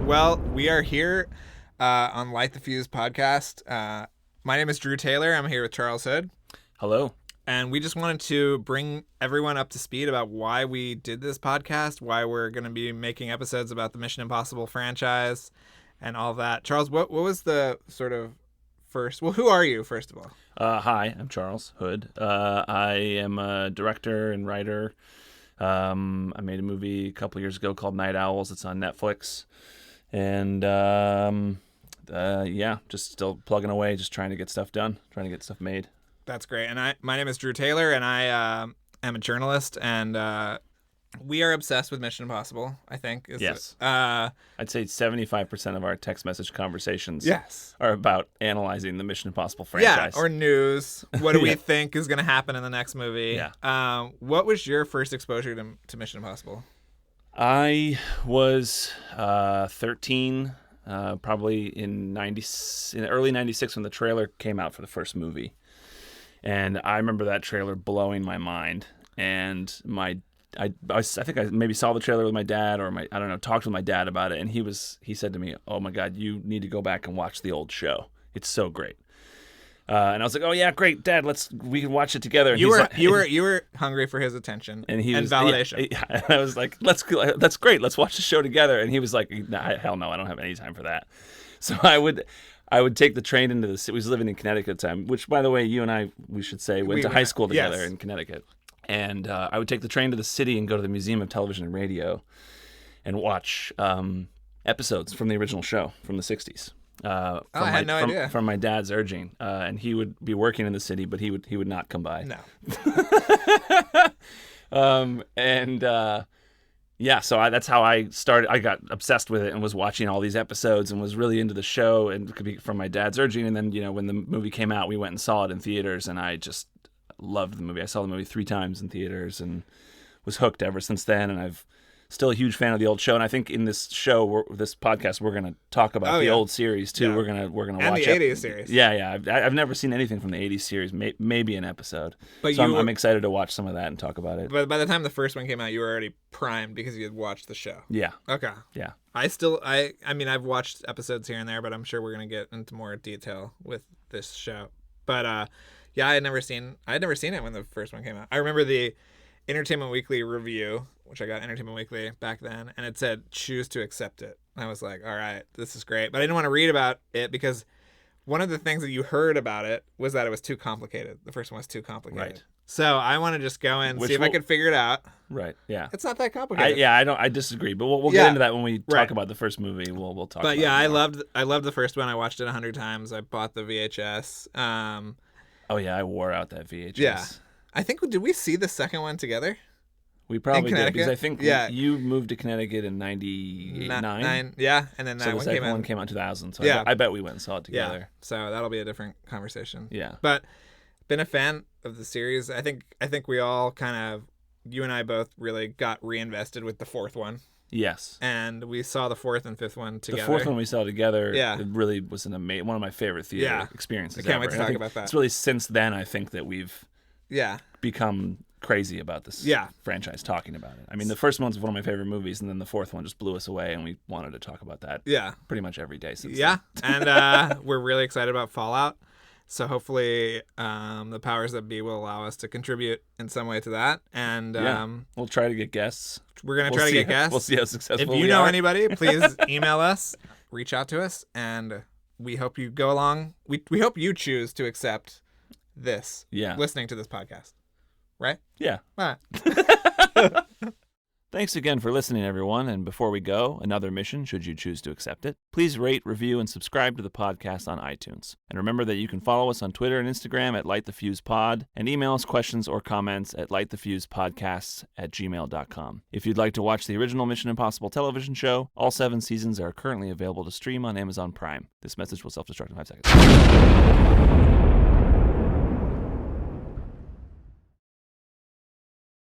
Well, we are here on Light the Fuse podcast. My name is Drew Taylor. I'm here with Charles Hood. Hello. And we just wanted to bring everyone up to speed about why we did this podcast, why we're going to be making episodes about the Mission Impossible franchise and all that. Charles, what was the sort of first... Well, who are you, first of all? Hi, I'm Charles Hood. I am a director and writer. I made a movie a couple years ago called Night Owls. It's on Netflix. And just still plugging away, just trying to get stuff done, trying to get stuff made. That's great. And my name is Drew Taylor, and I am a journalist, and we are obsessed with Mission Impossible, I think. Yes. I'd say 75% of our text message conversations are about analyzing the Mission Impossible franchise. Yeah, or news. What do we think is going to happen in the next movie? Yeah. What was your first exposure to Mission Impossible? I was 13, probably in early 96 when the trailer came out for the first movie. And I remember that trailer blowing my mind. And I think I maybe saw the trailer with my dad, or talked with my dad about it. And he said to me, "Oh my God, you need to go back and watch the old show. It's so great." And I was like, "Oh yeah, great, Dad. We can watch it together." And you were hungry for his attention and validation. Yeah, I was like, "That's great. Let's watch the show together." And he was like, "Nah, hell no, I don't have any time for that." So I would take the train into the city. We was living in Connecticut at the time, which, by the way, you and I, we should say, went to high school together in Connecticut. And I would take the train to the city and go to the Museum of Television and Radio and watch episodes from the original show from the 60s. I had no idea. From my dad's urging. And he would be working in the city, but he would not come by. No. So that's how I started. I got obsessed with it and was watching all these episodes and was really into the show, and from my dad's urging. And then, when the movie came out, we went and saw it in theaters, and I just loved the movie. I saw the movie 3 times in theaters and was hooked ever since then. And I've still a huge fan of the old show. And I think in this show, this podcast, we're going to talk about the old series too. Yeah. We're gonna watch the 80s series. Yeah. I've never seen anything from the 80s series. Maybe an episode. But I'm excited to watch some of that and talk about it. But by the time the first one came out, you were already primed because you had watched the show. Yeah. Okay. Yeah. I've watched episodes here and there, but I'm sure we're gonna get into more detail with this show. But I had never seen it when the first one came out. I remember the Entertainment Weekly review, which I got Entertainment Weekly back then, and it said, "Choose to accept it." And I was like, all right, this is great. But I didn't want to read about it because one of the things that you heard about it was that it was too complicated. The first one was too complicated. Right. So I want to just go in, see if I could figure it out. Right, yeah. It's not that complicated. I disagree, but we'll get into that when we talk about the first movie. We'll talk about it. But I loved the first one. I watched it 100 times. I bought the VHS. I wore out that VHS. Yeah. I think, did we see the second one together? We probably did, because I think you moved to Connecticut in 99. Yeah, and then that one came out. one came out in 2000, so I bet we went and saw it together. Yeah, so that'll be a different conversation. Yeah. But been a fan of the series. I think we all you and I both really got reinvested with the fourth one. Yes. And we saw the fourth and fifth one together. The fourth one we saw together, it really was one of my favorite theater experiences ever. I can't wait to talk about that. It's really since then, I think, that we've become crazy about this franchise, talking about it. I mean, the first one's one of my favorite movies, and then the fourth one just blew us away, and we wanted to talk about that pretty much every day since then. And we're really excited about Fallout. So hopefully the powers that be will allow us to contribute in some way to that. And we'll try to get guests. We're going to try to get guests. We'll see how successful we are. If you know anybody, please email us, reach out to us, and we hope you go along. We hope you choose to accept this, listening to this podcast. Right? Yeah. All right. Thanks again for listening, everyone. And before we go, another mission, should you choose to accept it. Please rate, review, and subscribe to the podcast on iTunes. And remember that you can follow us on Twitter and Instagram at LightTheFusePod, and email us questions or comments at LightTheFusePodcasts@gmail.com. If you'd like to watch the original Mission Impossible television show, all 7 seasons are currently available to stream on Amazon Prime. This message will self-destruct in 5 seconds.